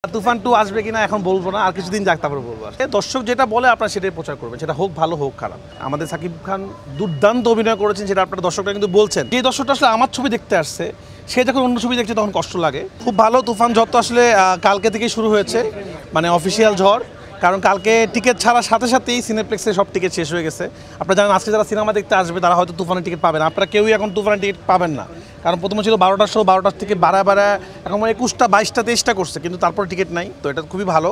তুফান 2 আসবে কিনা এখন বলবো না, আর কিছুদিন যাক তারপর বলবো। দর্শক যেটা বলে আপনারা সেটাই প্রচার করবেন, সেটা হোক ভালো হোক খারাপ। আমাদের সাকিব খান দুর্দান্ত অভিনয় করেছেন, সেটা আপনারা দর্শকরা কিন্তু বলছেন। যে দর্শকটা আসলে আমার ছবি দেখতে আসছে, সে যখন অন্য ছবি দেখছে তখন কষ্ট লাগে। খুব ভালো। তুফান ঝড় তো আসলে কালকে থেকেই শুরু হয়েছে, মানে অফিসিয়াল ঝড়। কারণ কালকে টিকিট ছাড়ার সাথে সাথেই সিনেপ্লেক্সে সব টিকিট শেষ হয়ে গেছে। আপনারা জানেন আজকে যারা সিনেমা দেখতে আসবে তারা হয়তো তুফানের টিকিট পাবেন, আপনারা কেউই এখন তুফানের টিকিট পাবেন না। কারণ প্রথমে ছিল 12টার শো, 12টার থেকে বাড়া এখন 21টা 22টা 23টা করছে, কিন্তু তারপর টিকিট নাই। তো এটা খুবই ভালো,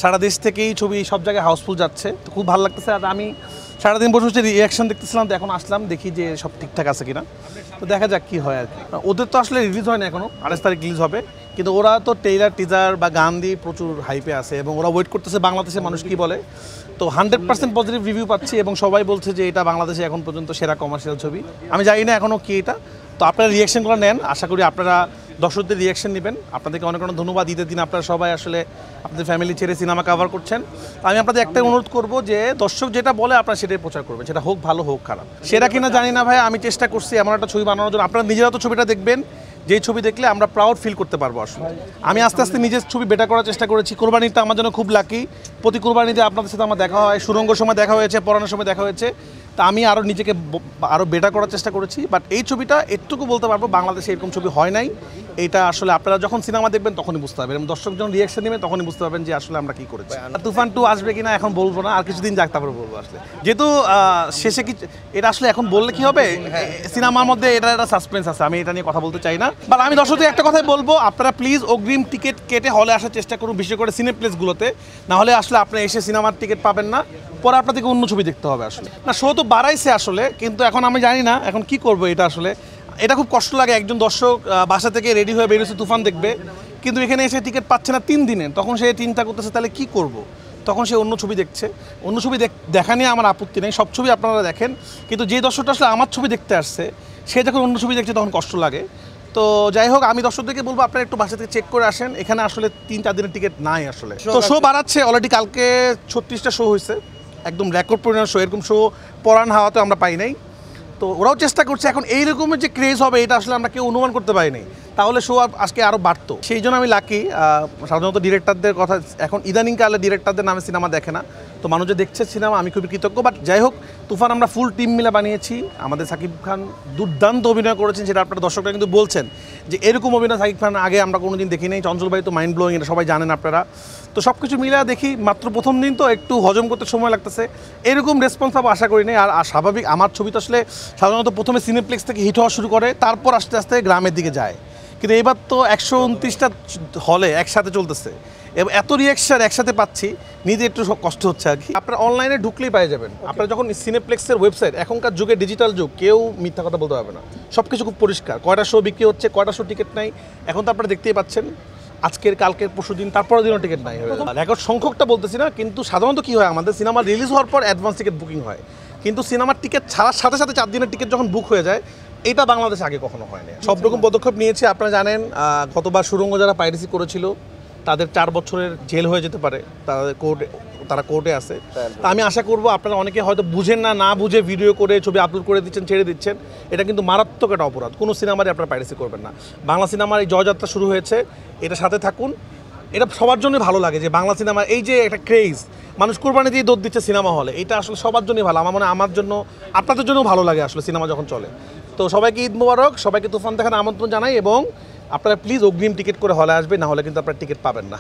সারা দেশ থেকেই ছবি সব জায়গায় হাউসফুল যাচ্ছে, তো খুব ভালো লাগতেছে। আর আমি সারাদিন বসে বসে রিয়াকশন দেখতেছিলাম, তো এখন আসলাম দেখি যে সব ঠিকঠাক আছে কিনা। তো দেখা যাক কী হয় আর কি। ওদের তো আসলে রিলিজ হয় না এখনও, 28 তারিখ রিলিজ হবে, কিন্তু ওরা তো ট্রেইলার টিজার বা গান দিয়ে প্রচুর হাইপে আছে এবং ওরা ওয়েট করতেছে বাংলাদেশের মানুষ কী বলে। তো 100% পজিটিভ রিভিউ পাচ্ছি এবং সবাই বলছে যে এটা বাংলাদেশে এখন পর্যন্ত সেরা কমার্শিয়াল ছবি। আমি জানি না এখনও কি এটা, তো আপনারা রিয়াকশনগুলো নেন, আশা করি আপনারা দর্শকদের রিয়াকশন নেবেন। আপনাদেরকে অনেক অনেক ধন্যবাদ। ঈদের দিন আপনারা সবাই আসলে আপনাদের ফ্যামিলি ছেড়ে সিনেমা কভার করছেন। আমি আপনাদের একটা অনুরোধ করব যে দর্শক যেটা বলে আপনারা সেটাই প্রচার করবেন, সেটা হোক ভালো হোক খারাপ। সেটা কিনা জানি না ভাই, আমি চেষ্টা করছি এমন একটা ছবি বানানোর জন্য। আপনারা নিজেরা তো ছবিটা দেখবেন, যেই ছবি দেখলে আমরা প্রাউড ফিল করতে পারবো। আসলে আমি আস্তে আস্তে নিজের ছবি বেটার করার চেষ্টা করেছি। কোরবানিটা আমার জন্য খুব লাকি, প্রতি কোরবানিতে আপনাদের সাথে আমার দেখা হয়, সুরঙ্গর সময় দেখা হয়েছে, পড়ানোর সময় দেখা হয়েছে। তা আমি আরও নিজেকে আরও বেটার করার চেষ্টা করেছি। বাট এই ছবিটা এটুকু বলতে পারবো, বাংলাদেশে এরকম ছবি হয় নাই। এটা আসলে আপনারা যখন সিনেমা দেখবেন তখনই বুঝতে পারবেন, এবং দর্শক যখন রিয়াকশন নেবেন তখনই বুঝতে পারবেন যে আসলে আমরা কী করেছি। তুফান 2 আসবে কিনা এখন বলবো না, আর কিছুদিন যাক তারপর বলবো। আসলে যেহেতু শেষে কি এটা আসলে এখন বললে কি হবে, সিনেমার মধ্যে এটা একটা সাসপেন্স আছে, আমি এটা নিয়ে কথা বলতে চাই না। বাট আমি দর্শকদের একটা কথাই বলবো, আপনারা প্লিজ অগ্রিম টিকিট কেটে হলে আসার চেষ্টা করুন, বিশেষ করে সিনেপ্লেক্সগুলোতে। না হলে আসলে আপনারা এসে সিনেমার টিকিট পাবেন না, পরে আপনাদেরকে অন্য ছবি দেখতে হবে। আসলে না, শো তো বাড়াইছে আসলে, কিন্তু এখন আমি জানি না এখন কি করবো। এটা আসলে এটা খুব কষ্ট লাগে, একজন দর্শক বাসা থেকে রেডি হয়ে বেরিয়েছে তুফান দেখবে, কিন্তু এখানে এসে টিকিট পাচ্ছে না 3 দিনে। তখন সে চিন্তা করতেছে তাহলে কি করব। তখন সে অন্য ছবি দেখছে। অন্য ছবি দেখা নিয়ে আমার আপত্তি নেই, সব ছবি আপনারা দেখেন, কিন্তু যে দর্শকটা আসলে আমার ছবি দেখতে আসছে, সে যখন অন্য ছবি দেখছে তখন কষ্ট লাগে। তো যাই হোক, আমি দর্শকদেরকে বলবো আপনারা একটু বাসা থেকে চেক করে আসেন, এখানে আসলে 3-4 দিনের টিকিট নাই আসলে। তো শো বাড়াচ্ছে, অলরেডি কালকে 36টা শো হয়েছে, একদম রেকর্ড পরিমাণ শো। এরকম শো পরান হাওয়াতে আমরা পাই নাই। তো ওরাও চেষ্টা করছে, এখন এই রকমের যে ক্রেজ হবে এটা আসলে আমরা কেউ অনুমান করতে পারিনি, তাহলে শো আজকে আরও বাড়তো। সেই জন্য আমি লাকি। সাধারণত ডিরেক্টরদের কথা, এখন ইদানিংকালে ডিরেক্টরদের নামে সিনেমা দেখে না, তো মানুষ যে দেখছে সিনেমা, আমি খুবই কৃতজ্ঞ। বাট যাই হোক, তুফান আমরা ফুল টিম মিলে বানিয়েছি। আমাদের সাকিব খান দুর্দান্ত অভিনয় করেছেন, সেটা আপনারা দর্শকরা কিন্তু বলছেন যে এরকম অভিনয় সাকিব খান আগে আমরা কোনোদিন দেখি নাই। চঞ্চল ভাই তো মাইন্ড ব্লোয়িং, এটা সবাই জানেন আপনারা। তো সব কিছু মিলে দেখি, মাত্র প্রথম দিন তো একটু হজম করতে সময় লাগতেছে, এরকম রেসপন্স পাবো আশা করি নাই। আর স্বাভাবিক, আমার ছবি তো আসলে সাধারণত প্রথমে সিনেপ্লেক্স থেকে হিট হওয়া শুরু করে, তারপর আস্তে আস্তে গ্রামের দিকে যায়। কিন্তু এবার তো 129টা হলে একসাথে চলতেছে এবং এত রিয়াকশন একসাথে পাচ্ছি, নিজে একটু কষ্ট হচ্ছে আর কি। আপনারা অনলাইনে ঢুকলেই পেয়ে যাবেন। আপনারা যখন সিনেপ্লেক্সের ওয়েবসাইট, এখনকার যুগে ডিজিটাল যুগ, কেউ মিথ্যা কথা বলতে পারবে না, সব কিছু খুব পরিষ্কার। কয়টা শো বিক্রি হচ্ছে, কয়টা শো টিকিট নাই, এখন তো আপনারা দেখতেই পাচ্ছেন। আজকের, কালকের, পরশু দিন, তারপরের দিনও টিকিট নাই। রেকর্ড সংখ্যকটা বলতেছি না, কিন্তু সাধারণত কী হয়, আমাদের সিনেমা রিলিজ হওয়ার পর অ্যাডভান্স টিকিট বুকিং হয়, কিন্তু সিনেমার টিকিট ছাড়ার সাথে সাথে 4 দিনের টিকিট যখন বুক হয়ে যায়, এটা বাংলাদেশে আগে কখনো হয়নি। সব রকম পদক্ষেপ নিয়েছি। আপনারা জানেন গতবার সুরঙ্গ যারা পাইরেসি করেছিল তাদের 4 বছরের জেল হয়ে যেতে পারে, তারা কোর্টে আছে। তা আমি আশা করব আপনারা অনেকে হয়তো বুঝেন না, না বুঝে ভিডিও করে ছবি আপলোড করে দিচ্ছেন, ছেড়ে দিচ্ছেন, এটা কিন্তু মারাত্মক একটা অপরাধ। কোনো সিনেমারই আপনারা পাইরেসি করবেন না। বাংলা সিনেমার এই জয়যাত্রা শুরু হয়েছে, এটা সাথে থাকুন। এটা সবার জন্যই ভালো লাগে যে বাংলা সিনেমা এই যে একটা ক্রেজ, মানুষ কোরবানি দিয়ে দৌড় দিচ্ছে সিনেমা হলে, এটা আসলে সবার জন্যই ভালো। আমার মনে হয় আমার জন্য, আপনাদের জন্যও ভালো লাগে আসলে সিনেমা যখন চলে। তো সবাইকে ঈদ মোবারক, সবাইকে তুফান দেখার আমন্ত্রণ জানাই, এবং আপনারা প্লিজ অগ্রিম টিকিট করে হলে আসবে, না হলে কিন্তু আপনারা টিকিট পাবেন না।